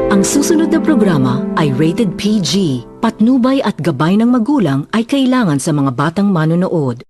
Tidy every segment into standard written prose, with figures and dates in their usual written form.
Ang susunod na programa ay rated PG. Patnubay at gabay ng magulang ay kailangan sa mga batang manonood.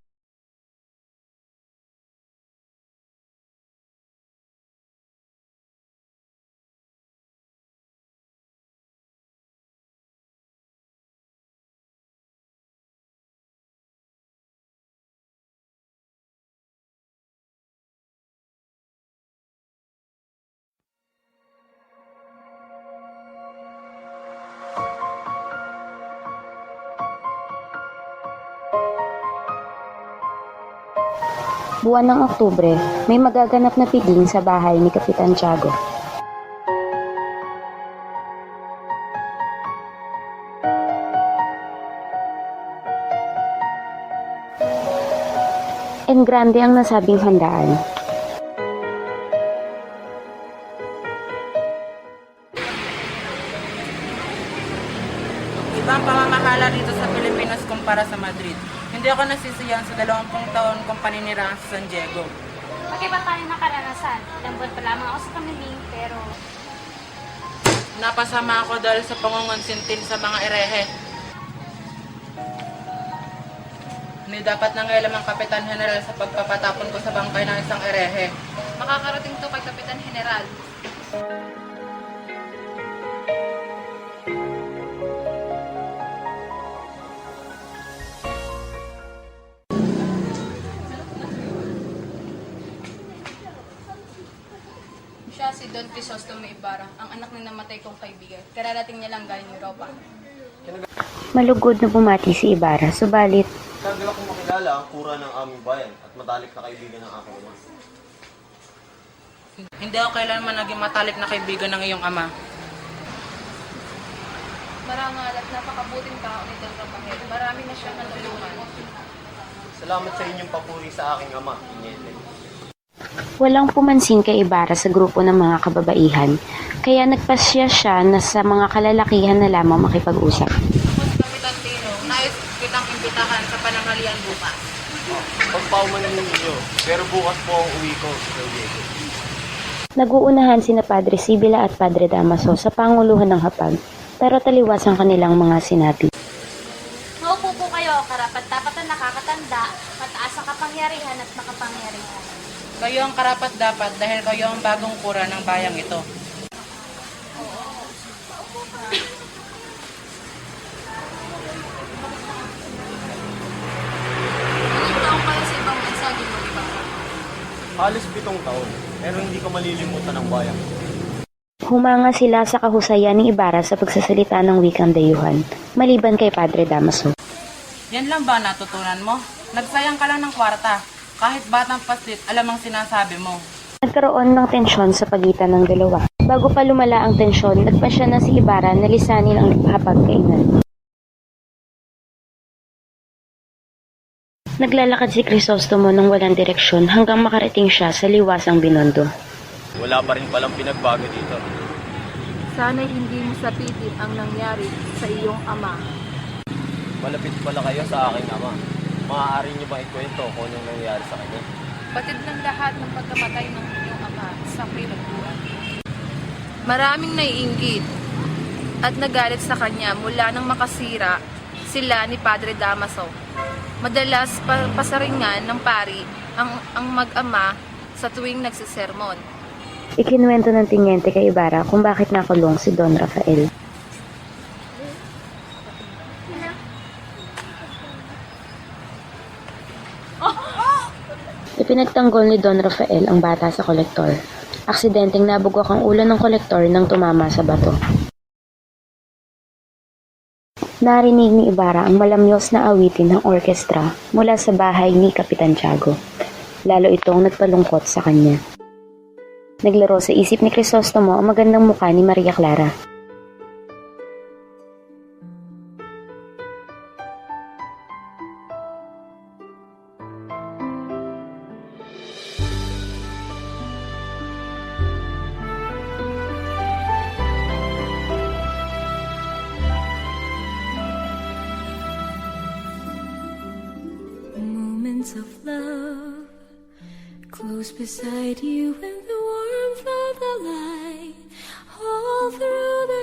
Buwan ng Oktubre, may magaganap na piging sa bahay ni Kapitan Tiago. En grande ang nasabing handaan. Iba ang pamamahala dito sa Pilipinas kumpara sa Madrid. Hindi ako nasisiyahan sa 20 taon kong paninirahan sa San Diego. Mag-iba tayo ng karanasan. Ilang buwan pa lamang ako sa kamiling, pero Napasama ako dahil sa pangungonsintin sa mga erehe. Hindi dapat nangailam ang Kapitan General sa pagpapatapon ko sa bangkay ng isang erehe. makakarating to kay Kapitan General. Siya si Don Crisostomo Ibarra, ang anak ng namatay kong kaibigan. Kararating niya lang galing Europa. Malugod na bumati si Ibarra, subalit Kagala kong makilala ang kura ng aming bayan at matalik na kaibigan ng aking ama. Hindi ako kailanman naging matalik na kaibigan ng iyong ama. Marangal at napakabuting tao ni Don Rafael. Marami na siyang natulungan. Salamat sa inyong papuri sa aking ama, Iñete. walang pumansin kay Ibarra sa grupo ng mga kababaihan, kaya nagpasya siya na sa mga kalalakihan na lamang makipag-usap. Ako si Kapitan Tino, nais kitang imbitahan sa pananghalian bukas. Pagpaumanin ninyo, pero bukas po ang uwi ko sa Diego. Naguunahan sina Padre Sibila at Padre Damaso sa panguluhan ng hapag, pero taliwas ang kanilang mga sinabi. Maupo po kayo, karapat-dapat na nakakatanda, mataas ang kapangyarihan at makapangyarihan. Kayo ang karapat-dapat dahil kayo ang bagong kura ng bayang ito. Ilang taong kayo sa ibang bansa, di mo iba? Halos 7 taon, pero hindi ko malilimutan ang bayan. Humanga sila sa kahusayan ni Ibarra sa pagsasalita ng wikang dayuhan, maliban kay Padre Damaso. Yan lang ba natutunan mo? Nagsayang ka lang ng kwarta. Kahit batang paslit, alam ang sinasabi mo. Nagkaroon ng tensyon sa pagitan ng dalawa. Bago pa lumala ang tensyon, nagpasya na si Ibarra na lisanin ang hapagkainan. Naglalakad si Crisostomo ng walang direksyon hanggang makarating siya sa liwasang Binondo. Wala pa rin palang pinagbago dito. Sana'y hindi mo sapitin ang nangyari sa iyong ama. Malapit pala kayo sa aking ama. Maaari niyo ba ikwento kung anong nangyari sa kanya? Batid ng lahat ng pagkamatay ng iyong ama sa pinagbuwan. Maraming naiinggit at nagalit sa kanya mula nang makasira sila ni Padre Damaso. Madalas pasaringan ng pari ang mag-ama sa tuwing nagsisermon. Ikinuwento ng tingente kay Ibarra kung bakit nakulong si Don Rafael. Ipinagtanggol ni Don Rafael ang bata sa kolektor. Aksidenteng nabugok ang ulo ng kolektor nang tumama sa bato. Narinig ni Ibarra ang malamyos na awitin ng orkestra mula sa bahay ni Kapitan Tiago. Lalo itong nagpalungkot sa kanya. Naglaro sa isip ni Crisostomo ang magandang mukha ni Maria Clara. Moments of love, close beside you in the warmth of the light, all through the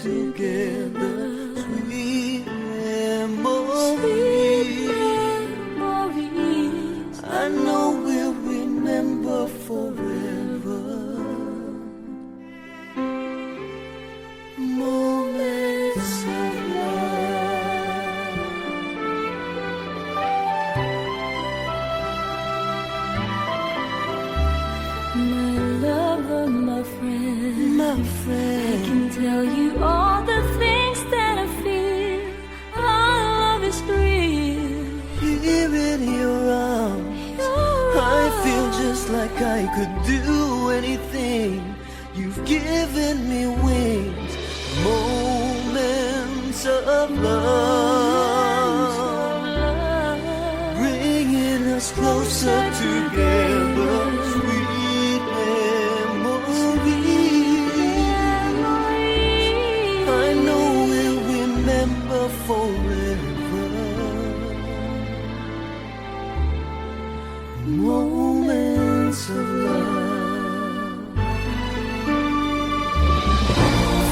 together. Sweet memories. I know we'll remember forever. Moments of love. My lover, my friend, My I friend, can tell you all the things that I feel. Our love is real. here in your arms, I feel just like I could do anything. You've given me wings, moments of love, bringing us closer together. Sweet memories, I know we'll remember forever. Moments of love.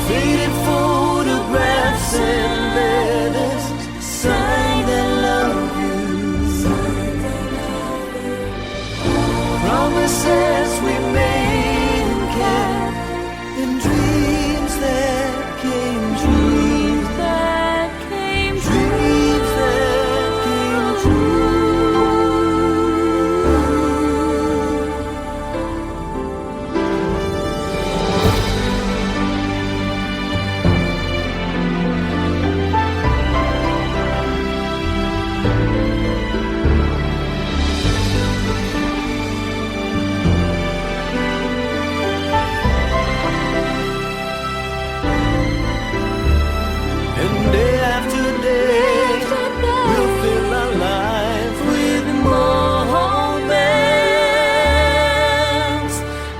Faded photographs and letters, signed I love you. Promises we made and kept, and dreams that came true. Dreams that came true. And day after day, we'll fill our lives with moments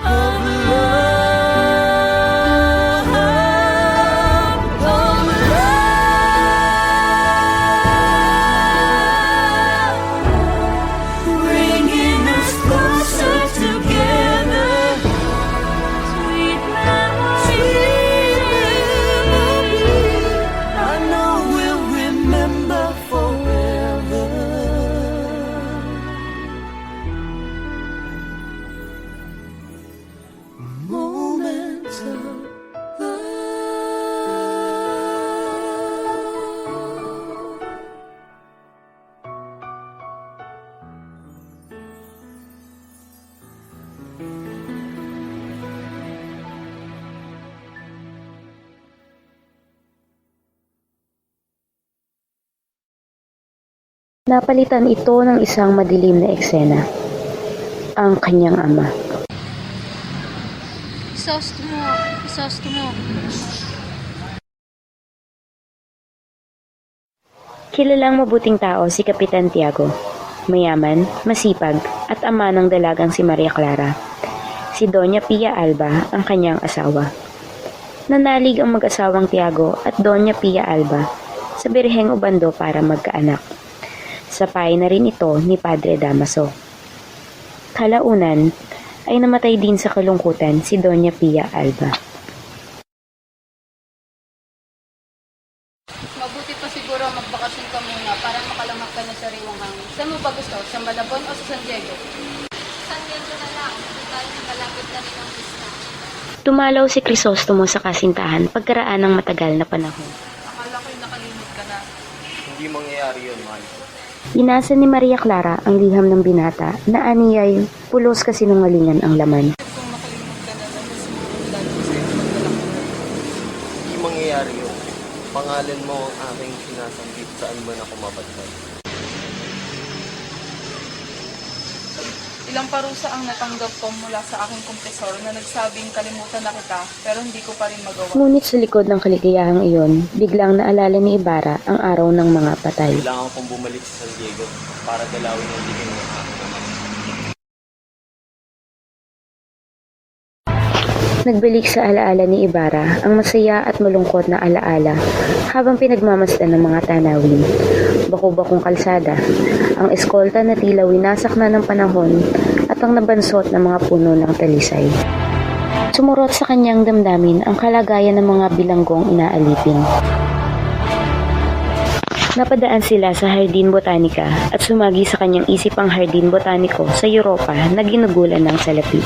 of love, bringing us closer together. Sweet memories, I know we'll remember forever. Moments of love. Napalitan ito ng isang madilim na eksena. Ang kanyang ama. Isosto mo. Kilalang mabuting tao si Kapitan Tiago. Mayaman, masipag, at ama ng dalagang si Maria Clara. Si Doña Pia Alba ang kanyang asawa. Nanalig ang mag-asawang Tiago at Doña Pia Alba sa Birheng Obando para magkaanak. Sapay na rin ito ni Padre Damaso. Kalaunan ay namatay din sa kalungkutan si Doña Pia Alba. Mabuti pa siguro magbakasyon ka muna para makalamak ka na sa sariwang hangin. Saan mo ba gusto? Sa Malabon o sa San Diego? San Diego na lang. Dahil malapit na rin ang pista. Tumalaw si Crisostomo sa kasintahan pagkaraan ng matagal na panahon. Akala ko'y nakalimot ka na. Hindi mangyayari yun, mahal. Inasa ni Maria Clara ang liham ng binata na aniyay pulos kasinungalingan ang laman. Kung makalimot ka na, tapos mo dahil ko sa'yo magdalak ko. Hindi mangyayari yun. Pangalan mo ang aking sinasanggit saan man ako mapadpad. Ilang parusa ang natanggap ko mula sa aking kumpesor na nagsabing kalimutan na kita pero hindi ko pa rin magawa. Ngunit sa likod ng kaligayahang iyon, biglang naalala ni Ibarra ang araw ng mga patay. Kailangan kong bumalik sa San Diego para dalawin ang liging ng aking ama. Nagbalik sa alaala ni Ibarra ang masaya at malungkot na alaala habang pinagmamasdan ng mga tanawin. Bako-bakong kalsada, ang eskolta na tila winasak na ng panahon at ang nabansot ng mga puno ng talisay. Sumurot sa kanyang damdamin ang kalagayan ng mga bilanggong inaalipin. Napadaan sila sa Hardin Botanica at sumagi sa kanyang isip ang Hardin Botaniko sa Europa na ginugulan ng salapi.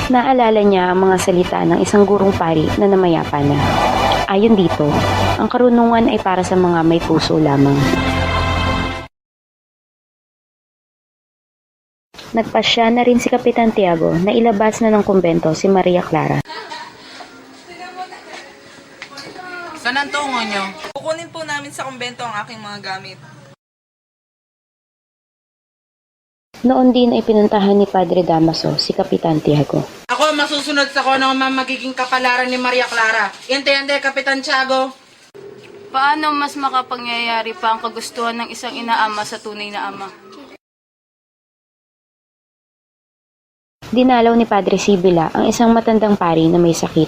Naalala niya ang mga salita ng isang gurong pari na namayapa na. Ayon dito, ang karunungan ay para sa mga may puso lamang. Nagpasya na rin si Kapitan Tiago na ilabas na ng kumbento si Maria Clara. Saan ang tungo nyo? Kukunin po namin sa kumbento ang aking mga gamit. Noon din ay pinuntahan ni Padre Damaso si Kapitan Tiago. Ako masusunod sa kung ano magiging kapalaran ni Maria Clara. Ante, Kapitan Tiago. Paano mas makapangyayari pa ang kagustuhan ng isang inaama sa tunay na ama? Dinalaw ni Padre Sibila ang isang matandang pari na may sakit.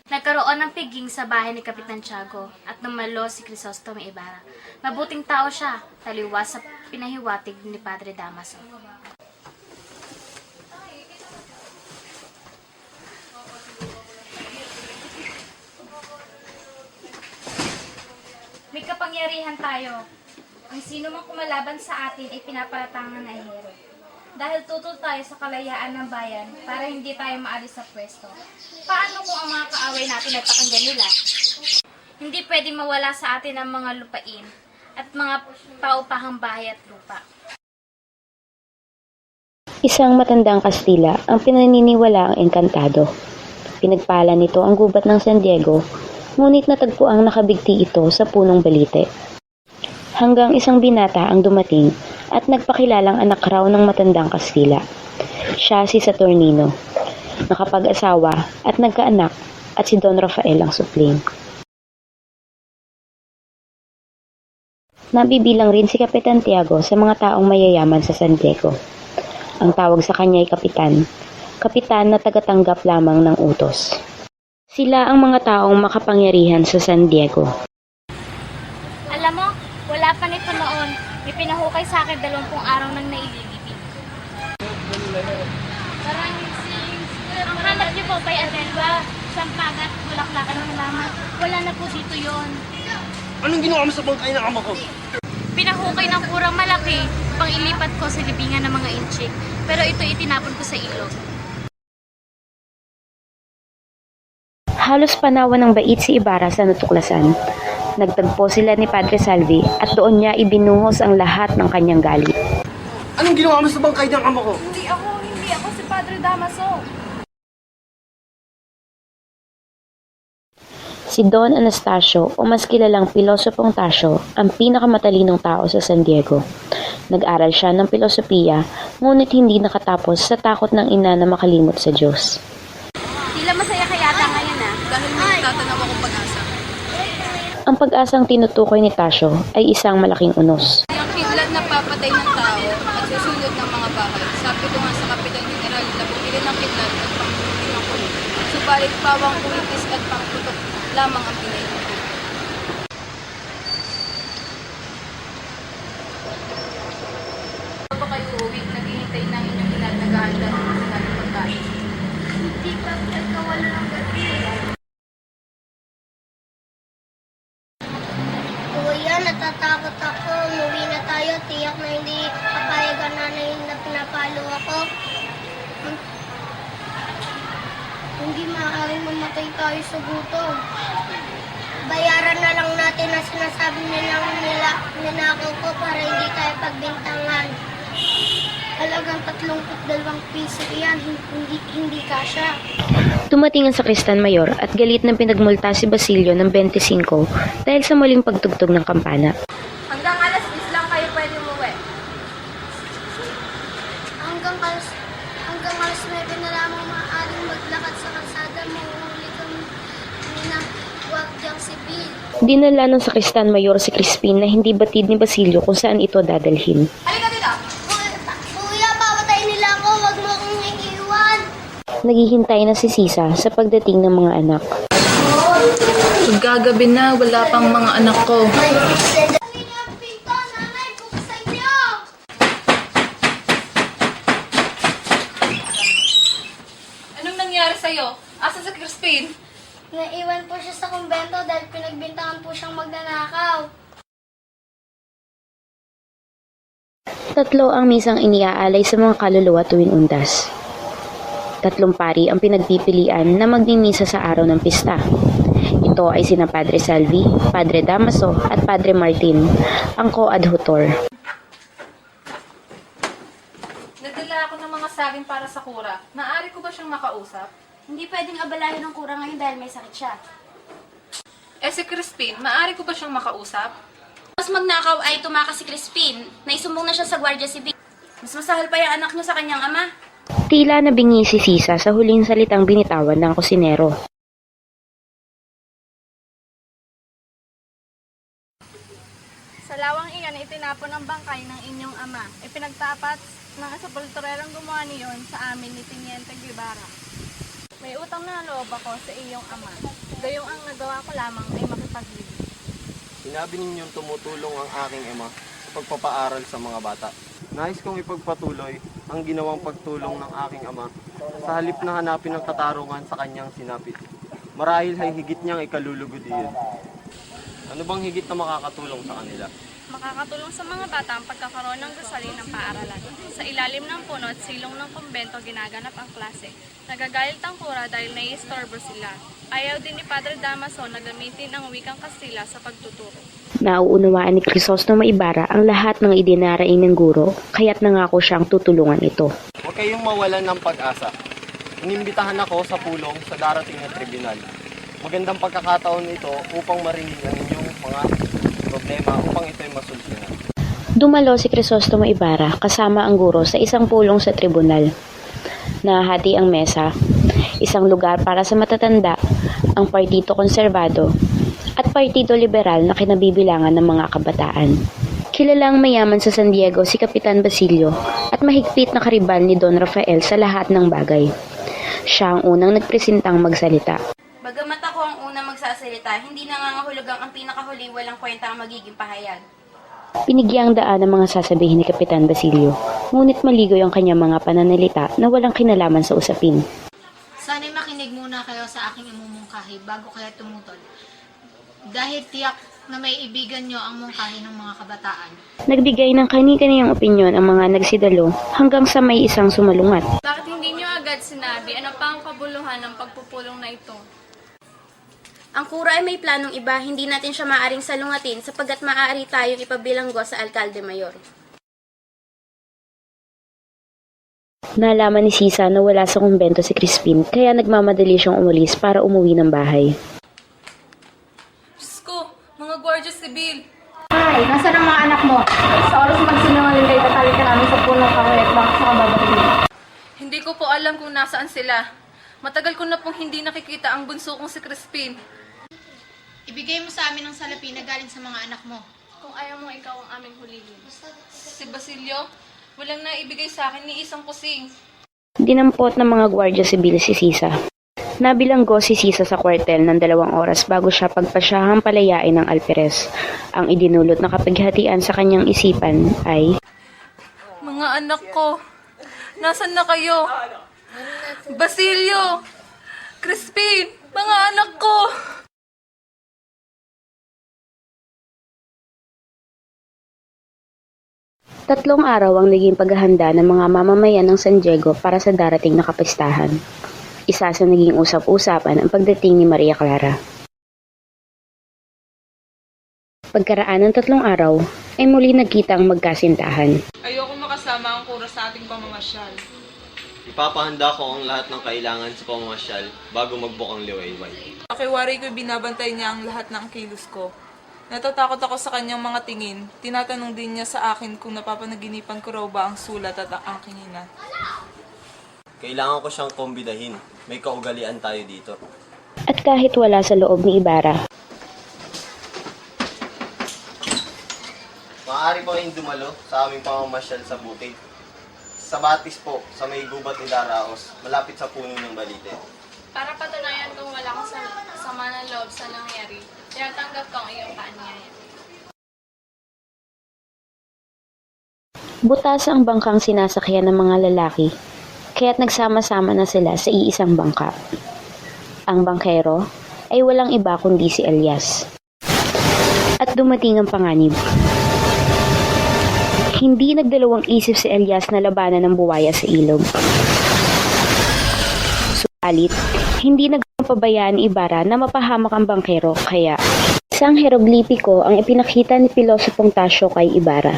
Nagkaroon ng piging sa bahay ni Kapitan Tiago at dumalo si Crisostomo Ibarra. Mabuting tao siya, taliwas sa pinahiwatig ni Padre Damaso. May kapangyarihan tayo. Ang sino mang kumalaban sa atin ay pinapalatangan na hero. Dahil tutol tayo sa kalayaan ng bayan para hindi tayo maalis sa pwesto. Paano kung ang mga kaaway natin ay pakinggan nila? Hindi pwedeng mawala sa atin ang mga lupain at mga paupahang bahay at lupa. Isang matandang Kastila ang pinaniniwala ang engkantado. Pinagpala nito ang gubat ng San Diego, ngunit natagpuang nakabigti ito sa punong balite. Hanggang isang binata ang dumating at nagpakilalang anak raw ng matandang Kastila. Siya si Saturnino, nakapag-asawa at nagkaanak, at si Don Rafael ang supling. Nabibilang rin si Kapitan Tiago sa mga taong mayayaman sa San Diego. Ang tawag sa kanya ay kapitan. Kapitan na tagatanggap lamang ng utos. Sila ang mga taong makapangyarihan sa San Diego. Alam mo, wala pa nito noon. May pinahukay sa akin 20 araw nang naililibing. Ang hanap niyo po ba'y Adelba, Sampagat, Bulaklakan ng halaman? Wala na po dito yon. Anong ginawa mo sa bangkay ng ama ko? Pinahukay ng kurang malaki, pang ilipat ko sa libingan ng mga inchik. Pero ito itinapon ko sa ilog. Halos panawan ng bait si Ibarra sa natuklasan. Nagtagpo sila ni Padre Salvi at doon niya ibinuhos ang lahat ng kanyang galit. Anong ginawa mo sa bangkay ng ama ko? Hindi ako si Padre Damaso. Si Don Anastasio o mas kilalang Pilosopong Tasio ang pinakamatalinong tao sa San Diego. Nag-aral siya ng pilosopiya, ngunit hindi nakatapos sa takot ng ina na makalimot sa Diyos. Tila masaya ka yata ngayon Dahil may tatanaw akong pag-asa. Ang pag-asang tinutukoy ni Tasio ay isang malaking unos. Ang kidlat na papatay ng tao at susunod ng mga bahay. Sabi ko nga sa Kapitan General na bumili ng kidlat at pangputok ng kulit. Subalit pawang kulitis at pangputok lamang ang pinaiputok. Kapag kayo uwi, naghihintay ng inyong ilan nag-aanda ng mga pagkain. Hindi pa nagkawala ng gabi. Kuya, natatakot ako. Umuwi na tayo. Tiyak na hindi papayagan nanay na pinapalo ako. Hindi maaaring mamatay tayo sa gutom. Bayaran na lang natin ang sinasabi nilang ninakaw ko para hindi tayo pagbintangan. Halagang 32 piso iyan, hindi kasya. Dumating ang sakristan mayor at galit ng pinagmulta si Basilio ng 25 dahil sa muling pagtugtog ng kampana. Hanggang alas 10 lang kayo pwede umuwi. Hanggang alas 9 na lamang maaaring maglakad sa kalsada, mahuhuli kami ng wagyang sibil. Dinala ng sakristan mayor si Crispin na hindi batid ni Basilio kung saan ito dadalhin. Halika dito! Kuya, papatay nila ako. Wag mo akong iiwan. Naghihintay na si Sisa sa pagdating ng mga anak. Magagabi na, wala pang mga anak ko. Anong nangyari sa'yo? Asa si Crispin? Naiwan po siya sa kumbento dahil pinagbintangan po siyang magnanakaw. Tatlo ang misang iniaalay sa mga kaluluwa tuwing undas. 3 pari ang pinagpipilian na magmimisa sa araw ng pista. Ito ay sina Padre Salvi, Padre Damaso at Padre Martin, ang coadjutor. Nadala ako ng mga saging para sa kura. Maaari ko ba siyang makausap? Hindi pwedeng abalahin ng kura ngayon dahil may sakit siya. Eh si Crispin, maaari ko ba siyang makausap? Mas magnakaw ay tumakas si Crispin. Naisumbong na siya sa Guardia Civil. Mas masahal pa yung anak niya sa kanyang ama. Tila nabingi si Sisa sa huling salitang binitawan ng kusinero. Sa lawang iyan, itinapon ang bangkay ng inyong ama. Ipinagtapat ng asapulturerang gumawa niyon sa amin ni Teniente Guevara. May utang na loob ako sa iyong ama. Gayong ang nagawa ko lamang ay makipaglibig. Sinabi ninyong tumutulong ang aking ama sa pagpapaaral sa mga bata. Nais kong ipagpatuloy ang ginawang pagtulong ng aking ama sa halip na hanapin ang katarungan sa kanyang sinapit. Marahil ay higit niyang ikalulugod iyon. Ano bang higit na makakatulong sa kanila? Makakatulong sa mga bata ang pagkakaroon ng gusali ng paaralan. Sa ilalim ng puno at silong ng kumbento ginaganap ang klase. Nagagalit ang kura dahil naiistorbo sila. Ayaw din ni Padre Damaso na gamitin ang wikang Kastila sa pagtuturo. Nauunawaan ni Crisostomo Ibarra ang lahat ng idinaraing ng guro, kaya't nangako siyang tutulungan ito. Huwag kayong mawalan ng pag-asa. Inimbitahan ako sa pulong sa darating na tribunal. Magandang pagkakataon ito upang marinig ang inyong mga problema upang ito'y masolusyonan. Dumalo si Crisostomo Ibarra kasama ang guro sa isang pulong sa tribunal. Nahati ang mesa, isang lugar para sa matatanda, ang Partido Konserbado, at Partido Liberal na kinabibilangan ng mga kabataan. Kilalang mayaman sa San Diego si Kapitan Basilio at mahigpit na karibal ni Don Rafael sa lahat ng bagay. Siya ang unang nagpresentang magsalita. Bagamat ako ang unang magsasalita, hindi nangangahulugang ang pinakahuli walang kwenta ang magiging pahayag. Pinigyang daan ang mga sasabihin ni Kapitan Basilio, ngunit maligoy ang kanyang mga pananalita na walang kinalaman sa usapin. Sana'y makinig muna kayo sa aking imumungkahi bago kayo tumutol. Dahil tiyak na may ibigan nyo ang mungkahi ng mga kabataan. Nagbigay ng kani-kaniyang opinyon ang mga nagsidalo hanggang sa may isang sumalungat. Bakit hindi niyo agad sinabi ano pa ang kabuluhan ng pagpupulong na ito? Ang kura ay may planong iba, hindi natin siya maaring salungatin sapagkat maaari tayong ipabilanggo sa Alkalde Mayor. Nalaman ni Sisa na wala sa kumbento si Crispin kaya nagmamadali siyang umalis para umuwi ng bahay. Diyos ko, mga Guardia Civil! Ay, nasa ng mga anak mo? Sa oras magsinungaling kayo, tatali ka namin sa punong kahoy at bakit sa kababalik. Hindi ko po alam kung nasaan sila. Matagal ko na pong hindi nakikita ang bunso kong si Crispin. Ibigay mo sa amin ang salapi na galing sa mga anak mo. Kung ayaw mo, ikaw ang aming huligin. Si Basilio, walang naibigay sa akin ni isang kusing. Dinampot ng mga Guardia Civil si Sisa. Nabilanggo si Sisa sa kwartel ng 2 oras bago siya pagpasyahang palayain ng alperes. Ang idinulot na kapighatian sa kanyang isipan ay, Mga anak ko, nasan na kayo? Basilio! Crispin! Mga anak ko! Tatlong araw ang naging paghahanda ng mga mamamayan ng San Diego para sa darating na kapistahan. Isa sa naging usap-usapan ang pagdating ni Maria Clara. Pagkaraan ng 3 araw, ay muli nagkita ang magkasintahan. Ayoko makasama ang kura sa ating pamamasyal. Ipapahanda ko ang lahat ng kailangan sa pamamasyal bago magbukang liwayway. Pakiwari ko'y binabantay niya ang lahat ng kilos ko. Natatakot ako sa kanyang mga tingin. Tinatanong din niya sa akin kung napapanaginipan ko raw ba ang sulat at ang aking ina. Kailangan ko siyang kombidahin. May kaugalian tayo dito. At kahit wala sa loob ni Ibarra, Maaari pa kayong dumalo sa aming pamamasyal sa bukid. Sa Batis po, sa may gubat ni Daraos, malapit sa puno ng balite. Para patunayan kung wala kang sama ng loob loob sa nangyari. Tinatanggap ko ang iyong paanyaya. Butas ang bangkang sinasakyan ng mga lalaki, kaya't nagsama-sama na sila sa iisang bangka. Ang bangkero ay walang iba kundi si Elias. At dumating ang panganib. Hindi nagdalawang isip si Elias na labanan ng buwaya sa ilog. Subalit, hindi nagpabayaan ni Ibarra na mapahamak ang bangkero, kaya isang hieroglipiko ang ipinakita ni Pilosopong Tasyo kay Ibarra.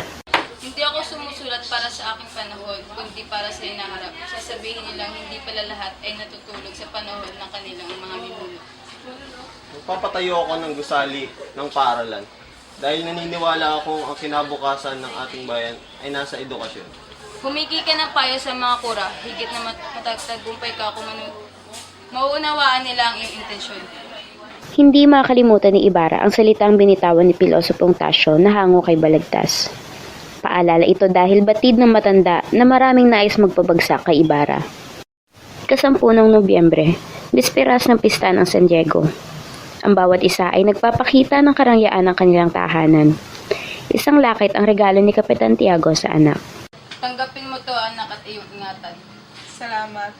Hindi ako sumusulat para sa aking panahon, kundi para sa hinaharap. Sasabihin nilang hindi pala lahat ay natutulog sa panahon ng kanilang mga ninuno. Magpapatayo ako ng gusali ng paaralan dahil naniniwala akong ang kinabukasan ng ating bayan ay nasa edukasyon. Humiki ka ng payo sa mga kura, higit na matagtagumpay ka kung mauunawaan nila ang iyong intensyon. Hindi makalimutan ni Ibarra ang salitang binitawan ni Pilosopong Tasyo na hango kay Balagtas. Paalala ito dahil batid ng matanda na maraming nais magpabagsak kay Ibarra. Ika-10 ng Nobyembre, bisperas ng pista ng San Diego. Ang bawat isa ay nagpapakita ng karangyaan ng kanilang tahanan. Isang lakit ang regalo ni Kapitan Tiago sa anak. Tanggapin mo to, anak, at iyong ingatan. Salamat.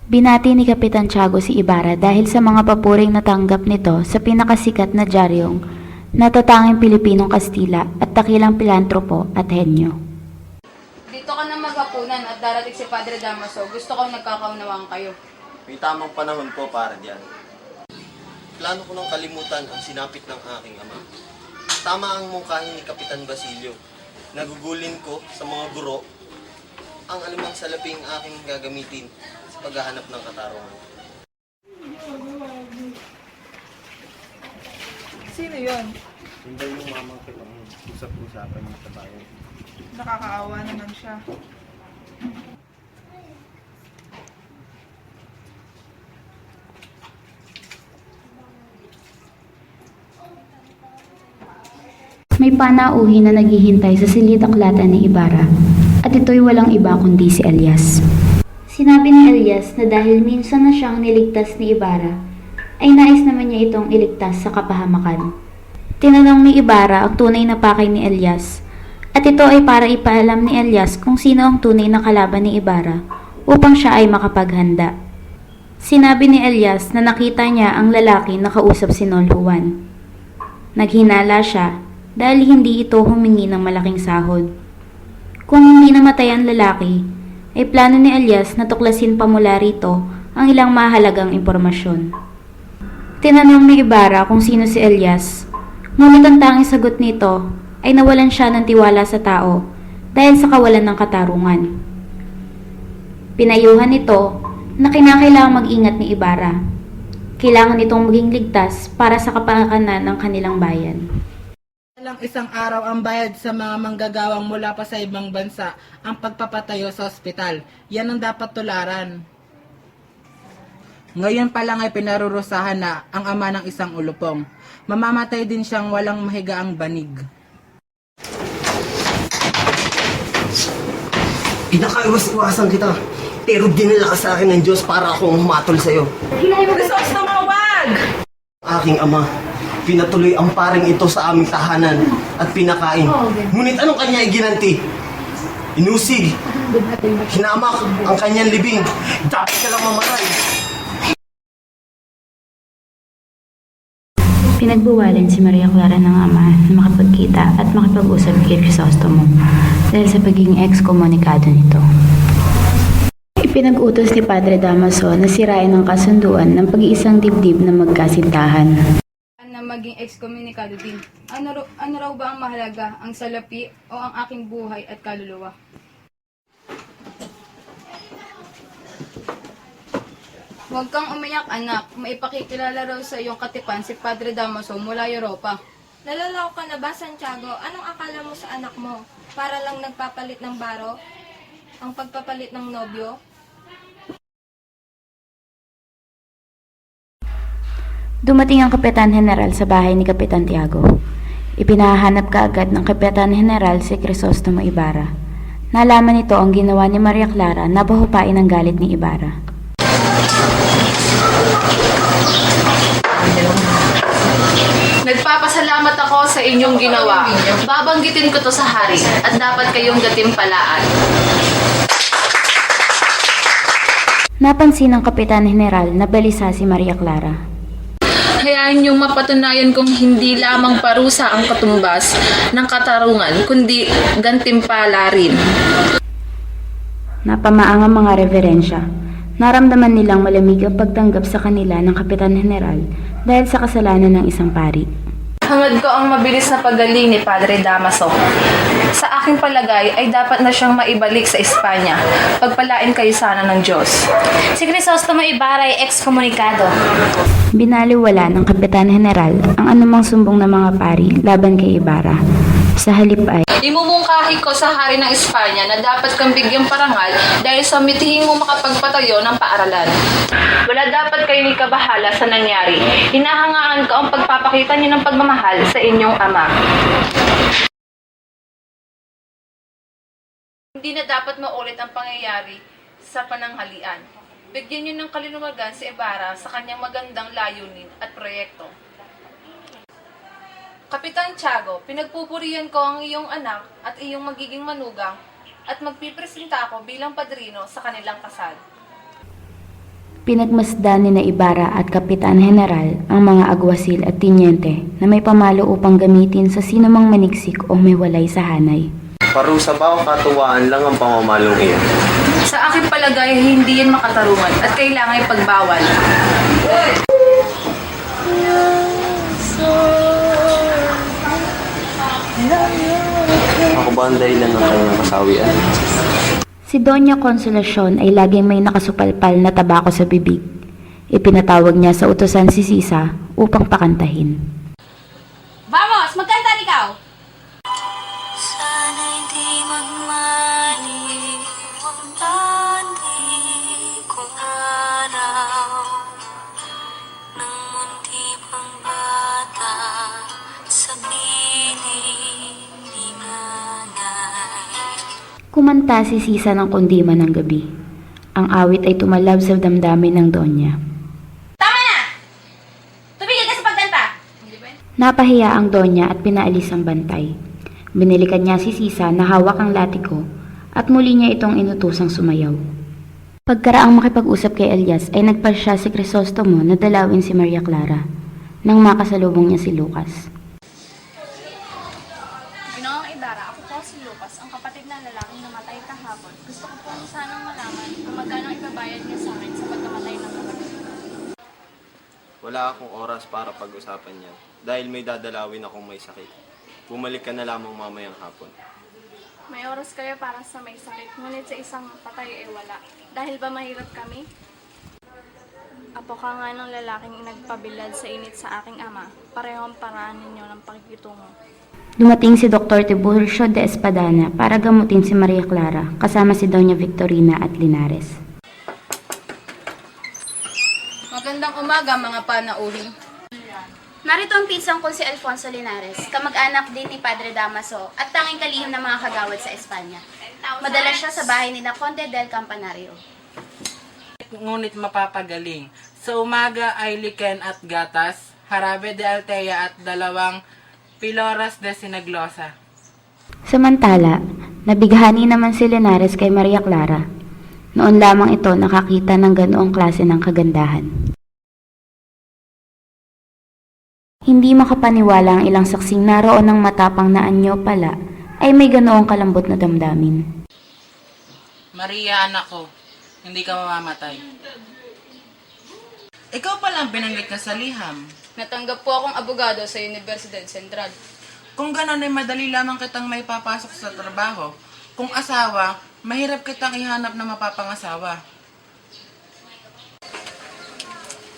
Binati ni Kapitan Tiago si Ibarra dahil sa mga papuring natanggap nito sa pinakasikat na diaryong natatanging Pilipinong Kastila at dakilang pilantropo at henyo. Dito ka na maghapunan at darating si Padre Damaso. Gusto kong nagkakaunawaan kayo. May tamang panahon po para diyan. Plano ko nang kalimutan ang sinapit ng aking ama. Tama ang mungkahin ni Kapitan Basilio. Nagugulin ko sa mga guro ang alimang salaping aking gagamitin sa paghahanap ng katarungan. Sino yun? Hindi yung mamang kitang usap-usapan niya sa bayan. Nakakaawa naman siya. May panauhin na naghihintay sa silid-aklatan ni Ibarra at ito'y walang iba kundi si Elias. Sinabi ni Elias na dahil minsan na siyang niligtas ni Ibarra, ay nais naman niya itong iligtas sa kapahamakan. Tinanong ni Ibarra ang tunay na pakay ni Elias at ito ay para ipaalam ni Elias kung sino ang tunay na kalaban ni Ibarra upang siya ay makapaghanda. Sinabi ni Elias na nakita niya ang lalaki na kausap si Nol Juan. Naghinala siya dahil hindi ito humingi ng malaking sahod. Kung hindi namatay ang lalaki, ay plano ni Elias na tuklasin pa mula rito ang ilang mahalagang impormasyon. Tinanong ni Ibarra kung sino si Elias, ngunit ang tanging sagot nito ay nawalan siya ng tiwala sa tao dahil sa kawalan ng katarungan. Pinayuhan nito na kinakailangang mag-ingat ni Ibarra. Kailangan itong maging ligtas para sa kapakanan ng kanilang bayan. Lang isang araw ang bayad sa mga manggagawang mula pa sa ibang bansa ang pagpapatayo sa ospital. Yan ang dapat tularan. Ngayon pa lang ay pinarurusahan na ang ama ng isang ulupong. Mamamatay din siyang walang mahigaang banig. Pinakaiwas-iwasan kita, pero dinala ka sa akin ng Diyos para akong humatol sa'yo. Resource na mawag! Aking ama, pinatuloy ang paring ito sa aming tahanan at pinakain. Ngunit anong kanya iginanti? Inusig, hinamak ang kanyang libing. Dapat ka lang mamatay. Pinagbuwalan si Maria Clara ng ama na makapagkita at makipag-usap kay Crisostomo dahil sa pagiging ex-komunikado nito. Ipinag-utos ni Padre Damaso na sirain ang kasunduan ng pag-iisang dibdib na magkasintahan. Na maging ex-komunikado din. Ano raw ba ang mahalaga, ang salapi o ang aking buhay at kaluluwa? Huwag kang umiyak, anak. Maipakikilala raw sa iyong katipan si Padre Damaso mula Europa. Nalalaw ka na ba, Santiago? Anong akala mo sa anak mo? Para lang nagpapalit ng baro? Ang pagpapalit ng nobyo? Dumating ang Kapitan General sa bahay ni Kapitan Tiago. Ipinahanap kaagad ng Kapitan General si Crisostomo Ibarra. Nalaman nito ang ginawa ni Maria Clara na pahupain ang galit ni Ibarra. Nagpapasalamat ako sa inyong ginawa. Babanggitin ko to sa hari at dapat kayong gatimpalaan. Napansin ng Kapitan General na balisa si Maria Clara. Hayaan niyong mapatunayan kong hindi lamang parusa ang katumbas ng katarungan, kundi gantimpala rin. Napamaang ang mga reverensya. Naramdaman nilang malamig ang pagtanggap sa kanila ng Kapitan General dahil sa kasalanan ng isang pari. Hangad ko ang mabilis na paggaling ni Padre Damaso. Sa aking palagay ay dapat na siyang maibalik sa Espanya. Pagpalain kayo sana ng Diyos. Si Crisostomo Ibarra ay ekskomunikado. Binaliwala ng Kapitan General ang anumang sumbong ng mga pari laban kay Ibarra. Sa halip ay Imumungkahi ko sa hari ng Espanya na dapat kang bigyang parangal dahil sa mitihing mo makapagpatayo ng paaralan. Wala dapat kayong ikabahala sa nangyari. Hinahangaan ko ang pagpapakita niyo ng pagmamahal sa inyong ama. Hindi na dapat maulit ang pangyayari sa pananghalian. Bigyan niyo ng kalinuwagan si Ibarra sa kanyang magandang layunin at proyekto. Kapitan Tiago, pinagpupurihan ko ang iyong anak at iyong magiging manugang at magpipresenta ako bilang padrino sa kanilang kasal. pinagmasdan ni na Ibarra at Kapitan General ang mga agwasil at tinyente na may pamalo upang gamitin sa sinumang maniksik o may walay sa hanay. Parusa ba o katuwaan lang ang pamamalong iyon? Sa aking palagay, hindi yan makatarungan at kailangan ipagbawal. Ako ba ang dahilan ng kanyang kasawian? Si Doña Consolacion ay laging may nakasupalpal na tabako sa bibig. Ipinatawag niya sa utusan si Sisa upang pakantahin. Vamos! Magkanta ikaw! Sana'y di magmaliw ang dati kong araw nang munti pang bata sa piling ni nanay. Kumanta si Sisa ng kundima ng gabi. Ang awit ay tumalab sa damdamin ng Donya. Tama na! Tumigil ka sa pagkanta! Napahiya ang Donya at pinaalis ang bantay. Binilikan niya si Sisa na hawak ang latiko at muli niya itong inutusang sumayaw. Pagkaraang makipag-usap kay Elias ay nagpasya si Crisostomo na dalawin si Maria Clara nang makasalubong niya si Lucas. Ginoong Ibarra, ako po si Lucas, ang kapatid na lalaking namatay kahapon. Gusto ko po sanang malaman kung magkano ibabayad niya sa akin sa pagkamatay ng kapatid. Wala akong oras para pag-usapan yan dahil may dadalawin akong may sakit. Bumalik ka na lamang mamayang hapon. May oras kayo para sa may sakit, ngunit sa isang patay ay wala. Dahil ba mahirap kami? Apo ka nga ng lalaking nagpabilad sa init sa aking ama. Parehong paraan ninyo ng pakikitungo. Dumating si Dr. Tiburcio de Espadana para gamutin si Maria Clara kasama si Doña Victorina at Linares. Magandang umaga mga panauhin. Narito ang pinsang kong si Alfonso Linares, kamag-anak din ni Padre Damaso at tanging kalihim ng mga kagawad sa Espanya. Madalas siya sa bahay ni na Conde del Campanario. Ngunit mapapagaling. Sa umaga ay liken at gatas, harabe de altea at 2 piloras de sinaglosa. Samantala, nabighani naman si Linares kay Maria Clara. Noon lamang ito nakakita ng ganoong klase ng kagandahan. Hindi makapaniwala ang ilang saksing naroon ng matapang na anyo pala ay may ganoong kalambot na damdamin. Maria, anak ko, hindi ka mamamatay. Ikaw palang binanggit na sa liham. Natanggap po akong abogado sa Universidad Central. Kung gano'n ay madali lamang kitang may papasok sa trabaho. Kung asawa, mahirap kitang ihanap na mapapangasawa.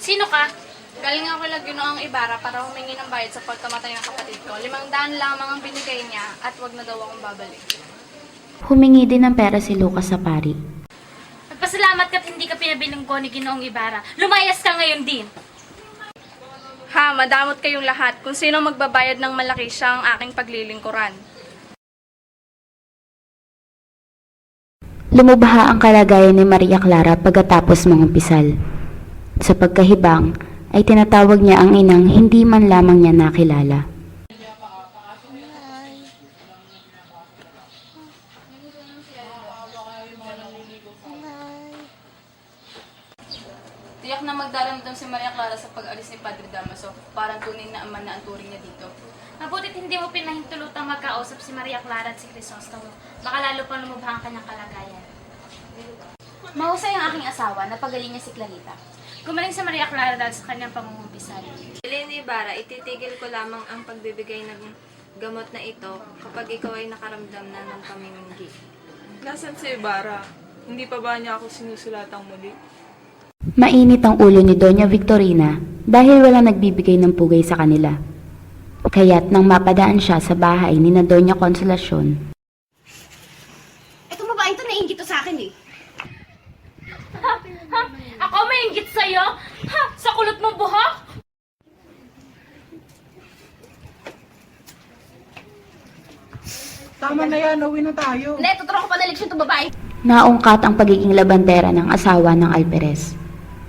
Sino ka? Galing ako lang Ginoong Ibarra para humingi ng bayad sa pagkamatay ng kapatid ko. 500 lamang ang binigay niya at wag na daw akong babalik. Humingi din ng pera si Lucas sa pari. Magpasalamat ka't hindi ka pinabiling ko ni Ginoong Ibarra. Lumayas ka ngayon din! Ha, madamot kayong lahat. Kung sino magbabayad ng malaki, siya ang aking paglilingkuran. Lumubha ang kalagayan ni Maria Clara pagkatapos mangumpisal. Sa pagkahibang, ay tinatawag niya ang inang hindi man lamang niya nakilala. Tiyak na magdaramdam si Maria Clara sa pag-alis ni Padre Damaso. Parang tunay na ama na ang turing niya dito. Mabutit hindi mo pinahintulutang magkausap si Maria Clara at si Crisostomo. Baka lalo pang lumubha ang kanyang kalagayan. Mahusay ang aking asawa na pagaling niya si Clarita. Gumaling si Maria Clara dahil sa kanyang pangungumpisal. Elena Ibarra, ititigil ko lamang ang pagbibigay ng gamot na ito kapag ikaw ay nakaramdam na ng pamiminggi. Nasaan si Ibarra? Hindi pa ba niya ako sinusulatang muli? Mainit ang ulo ni Doña Victorina dahil walang nagbibigay ng pugay sa kanila. Kaya't nang mapadaan siya sa bahay ni na Doña Consolacion. Itong babaeng ito naiingit to sa akin eh. Ako may inggit sa'yo? Ha? Sa kulot mong buhok? Tama na yan, uwi na tayo. Hindi, tuturo ko pa na leksyon itong babae. Naungkat ang pagiging labandera ng asawa ng Alperes.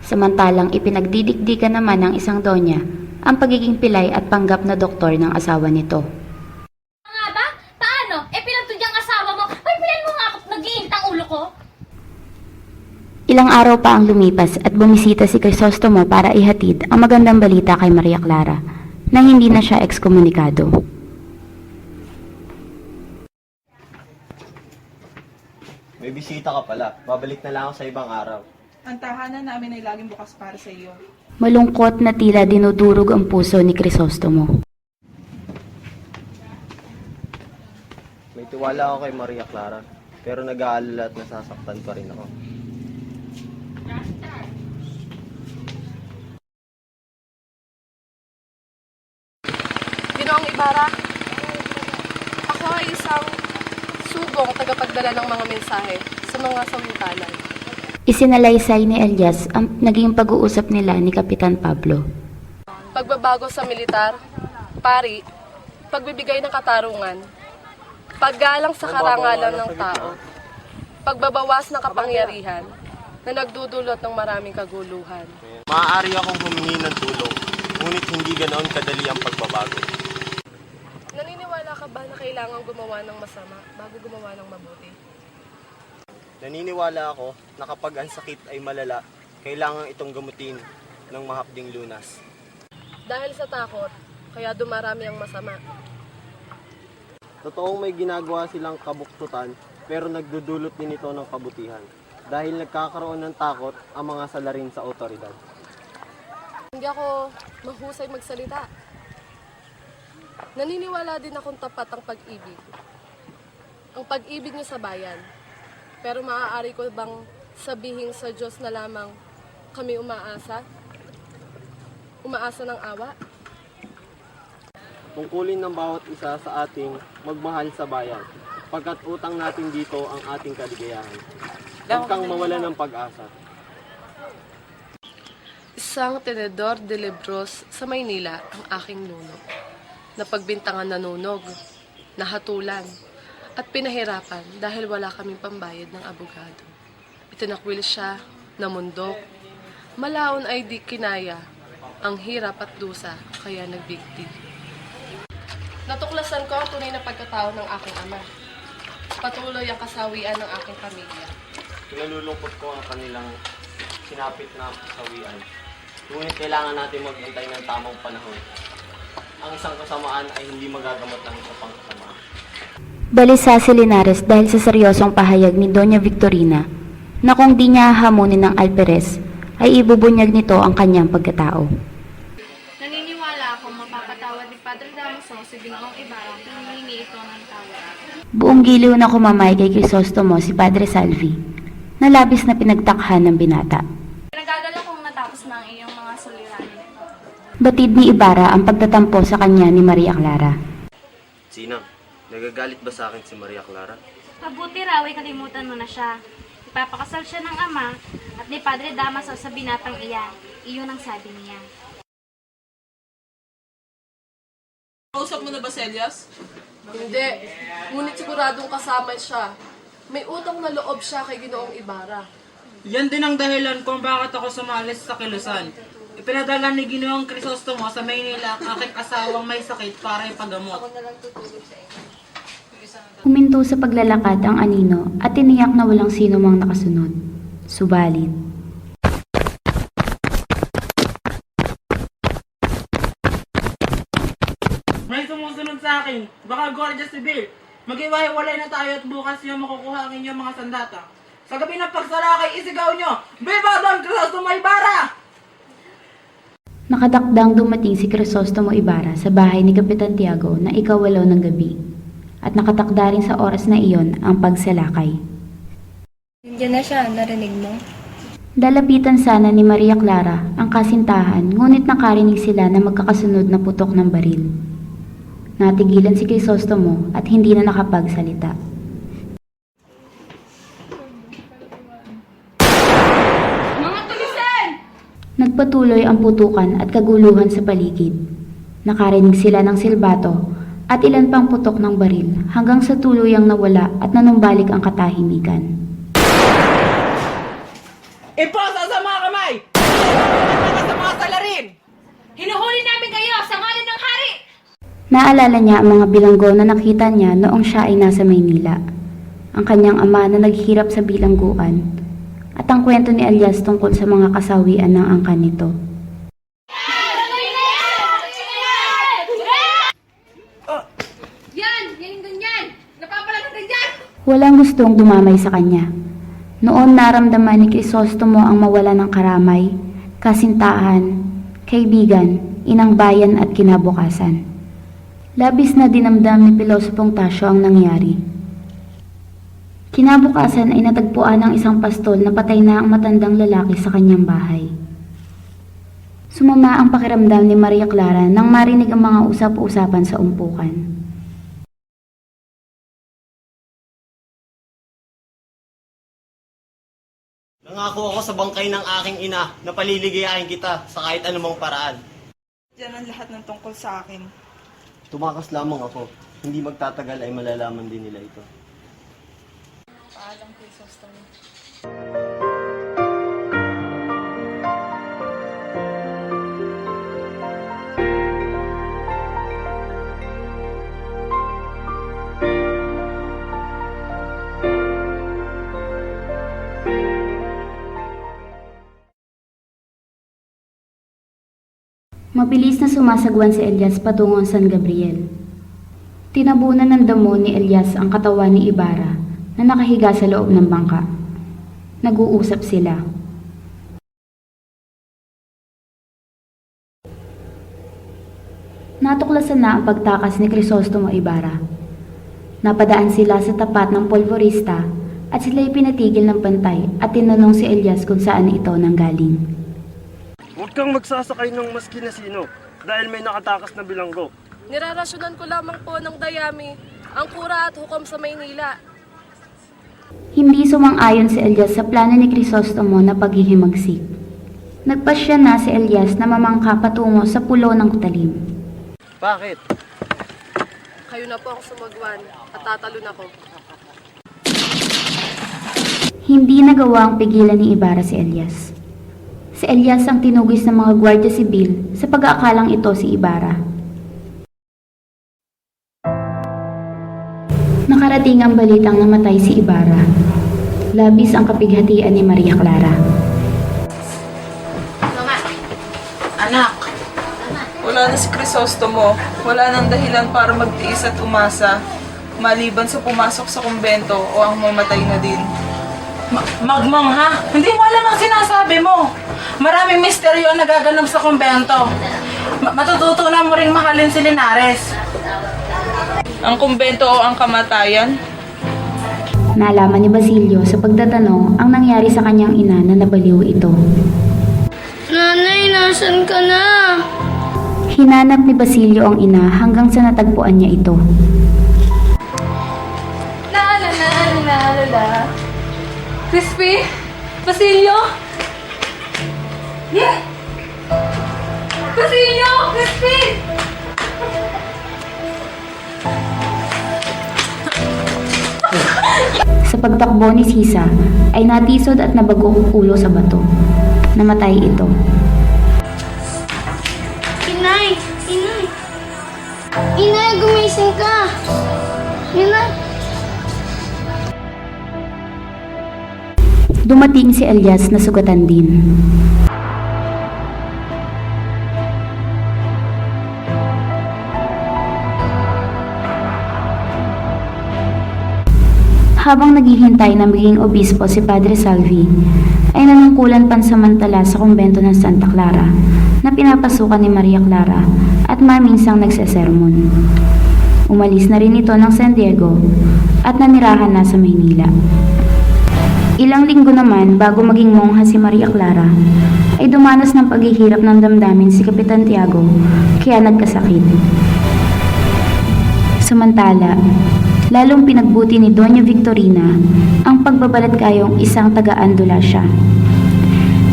Samantalang ipinagdidikdikan naman ng isang donya ang pagiging pilay at panggap na doktor ng asawa nito. Nga ba? Paano? Pinagtudyang asawa mo. Ay, pilan mo nga ako nag-iintang ulo ko. Ilang araw pa ang lumipas at bumisita si Crisostomo para ihatid ang magandang balita kay Maria Clara na hindi na siya ekskomunikado. May bisita ka pala. Babalik na lang ako sa ibang araw. Ang tahanan namin ay laging bukas para sa iyo. Malungkot na tila dinudurog ang puso ni Crisostomo. May tiwala ako kay Maria Clara, pero nag-aalala at nasasaktan pa rin ako. Ginoong Ibarra, ako ay isang subong tagapagdala ng mga mensahe sa mga sawintalan. Isinalaysay ni Elias ang naging pag-uusap nila ni Kapitan Pablo. Pagbabago sa militar, pari, pagbibigay ng katarungan, paggalang sa karangalan ng tao, pagbabawas ng kapangyarihan na nagdudulot ng maraming kaguluhan. Maaari akong humingi ng tulong, ngunit hindi ganoon kadali ang pagbabago. Naniniwala ka ba na kailangan gumawa ng masama bago gumawa ng mabuti? Naniniwala ako na kapag ang sakit ay malala, kailangan itong gamutin ng mahapding lunas. Dahil sa takot, kaya dumarami ang masama. Totoong may ginagawa silang kabuktutan, pero nagdudulot din ito ng kabutihan. Dahil nagkakaroon ng takot ang mga salarin sa otoridad. Hindi ako mahusay magsalita. Naniniwala din akong tapat ang pag-ibig. Ang pag-ibig niyo sa bayan. Pero maaari ko bang sabihin sa Diyos na lamang kami umaasa? Umaasa ng awa? Tungkulin ng bawat isa sa ating magmahal sa bayan, pagkat utang natin dito ang ating kaligayahan. Huwag kang mawala ng pag-asa. Isang tenedor de libros sa Maynila ang aking nuno. Napagbintangan nanunog, nahatulan, at pinahirapan dahil wala kaming pambayad ng abogado. Itinakwil siya, namundok, malaon ay di kinaya, ang hirap at dusa kaya nagbigti. Natuklasan ko ang tunay na pagkatao ng aking ama. Patuloy ang kasawian ng aking pamilya. Pinalulungkot ko ang kanilang sinapit na kasawian. Ngunit kailangan natin maghintay ng tamang panahon. Ang isang kasamaan ay hindi magagamot ng isa pang kasamaan. Balisa si Linares dahil sa seryosong pahayag ni Doña Victorina na kung di niya hahamunin ng Alperes ay ibubunyag nito ang kanyang pagkatao. Naniniwala akong mapapatawad ni Padre Damaso si Ginoong Ibarra kung hihingi ito ng tawad. Buong giliw na kumamay kay Crisostomo si Padre Salvi na labis na pinagtakhan ng binata. Nagagala kong matapos na ang iyong mga suliranin. Batid ni Ibarra ang pagtatampo sa kanya ni Maria Clara. Sinang, nagagalit ba sa akin si Maria Clara? Mabuti raw ay kalimutan mo na siya. Ipapakasal siya ng ama at ni Padre Damaso sa binatang iyan. Iyon ang sabi niya. Kausap mo na ba si Elias? Hindi. Ngunit siguradong kasama siya. May utang na loob siya kay Ginoong Ibarra. Yan din ang dahilan kung bakit ako sumalis sa Kilusan. Ipinadala ni Ginoong Crisostomo sa Maynila ang aking asawang may sakit para ipagamot. Huminto sa paglalakad ang anino at tiniyak na walang sino mang nakasunod. Subalit, May sumusunod sa akin. Baka Guardia Civil. Mag-iwahiwalay na tayo at bukas niyo makukuha ang inyong mga sandata. Sa gabi ng pagsalakay, isigaw nyo, Viva Don Crisostomo Ibarra! nakadakdang dumating si Crisostomo Ibarra sa bahay ni Kapitan Tiago na ikawalo ng gabi at nakatakda rin sa oras na iyon ang pagsalakay. Nandiyan na siya, narinig mo? Lalapitan sana ni Maria Clara ang kasintahan ngunit nakarinig sila na magkakasunod na putok ng baril. Natigilan si Crisostomo at hindi na nakapagsalita. Nagpatuloy ang putukan at kaguluhan sa paligid. Nakarinig sila ng silbato at ilan pang putok ng baril hanggang sa tuluyang nawala at nanumbalik ang katahimikan. Iposa sa mga kamay! Sa mga salarin! Hinuhuli namin kayo sa ngalan ng hari! Naalala niya ang mga bilanggo na nakita niya noong siya ay nasa Maynila. Ang kanyang ama na naghihirap sa bilangguan at ang kwento ni Elias tungkol sa mga kasawian ng angkan nito. Yan! Yan yung ganyan! Napapala ng ganyan! Walang gustong dumamay sa kanya. Noon naramdaman ni Crisostomo ang mawala ng karamay, kasintahan, kaibigan, inang bayan at kinabukasan. Labis na dinamdam ni Pilosopong Tasio ang nangyari. Kinabukasan ay natagpuan ng isang pastol na patay na ang matandang lalaki sa kanyang bahay. Sumama ang pakiramdam ni Maria Clara nang marinig ang mga usap-usapan sa umpukan. Nangako ako sa bangkay ng aking ina na paliligayahin kita sa kahit anumang paraan. Diyan ang lahat ng tungkol sa akin. Tumakas lamang ako. Hindi magtatagal ay malalaman din nila ito. Paalam kay Crisostomo. Mabilis na sumasagwan si Elias patungo sa San Gabriel. Tinabunan ng damo ni Elias ang katawan ni Ibarra na nakahiga sa loob ng bangka. Nag-uusap sila. Natuklasan na ang pagtakas ni Crisostomo Ibarra. Napadaan sila sa tapat ng polvorista at sila'y pinatigil ng pantay at tinanong si Elias kung saan ito nanggaling. Huwag kang magsasakay ng maski na sino dahil may nakatakas na bilanggo. Nirarasyonan ko lamang po ng dayami, ang kura at hukom sa Maynila. Hindi sumang-ayon si Elias sa plano ni Crisostomo na paghihimagsik. Nagpasya na si Elias na mamangka patungo sa pulo ng talim. Bakit? Kayo na po ang sumagwan at tatalon ako. Hindi nagawa ang pigilan ni Ibarra si Elias. Si Elias ang tinugis ng mga Guardia Civil sa pag-aakalang ito si Ibarra. Nakarating ang balitang namatay si Ibarra. Labis ang kapighatian ni Maria Clara. Anak! Wala na si Crisostomo. Wala nang dahilan para magtiis at umasa, maliban sa pumasok sa kumbento o ang mamatay na din. Magmong ha? Hindi mo alam ang sinasabi mo. Maraming misteryo ang nagaganap sa kumbento. Matututunan mo ring mahalin si Linares. Ang kumbento o ang kamatayan? Nalaman ni Basilio sa pagtatanong ang nangyari sa kanyang ina na nabaliw ito. Nanay, nasan ka na? Hinanap ni Basilio ang ina hanggang sa natagpuan niya ito. La. Crispy? Basilio? Basilio! Crispy! pagtakbo ni Sisa ay natisod at nabagok ulo sa bato. Namatay ito. Inay! Inay! Inay, gumising ka! Inay! Dumating si Elias na sugatan din. Habang naghihintay na maging obispo si Padre Salvi, ay nanungkulan pansamantala sa kumbento ng Santa Clara na pinapasukan ni Maria Clara at maminsang nagsesermon. Umalis na rin ito ng San Diego at nanirahan na sa Maynila. Ilang linggo naman bago maging mongha si Maria Clara, ay dumanas ng paghihirap ng damdamin si Kapitan Tiago kaya nagkasakit. Samantala, lalong pinagbuti ni Doña Victorina ang pagbabalat kayong isang taga-Andalusia.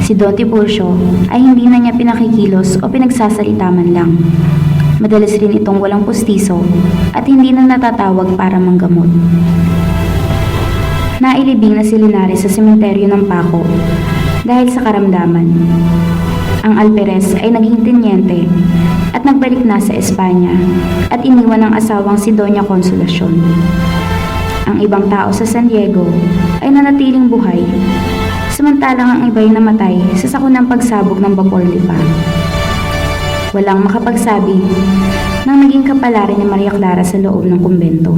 Si Don Tiburcio ay hindi na niya pinakikilos o pinagsasalita man lang. Madalas rin itong walang pustiso at hindi na natatawag para manggamot. Nailibing na si Linares sa sementeryo ng Paco dahil sa karamdaman. Ang Alperes ay naging tenyente at nagbalik na sa Espanya at iniwan ang asawang si Doña Consolacion. Ang ibang tao sa San Diego ay nanatiling buhay, samantalang ang iba'y namatay sa sakunang pagsabog ng Bapor Lipa. Walang makapagsabi ng naging kapalaran ni Maria Clara sa loob ng kumbento.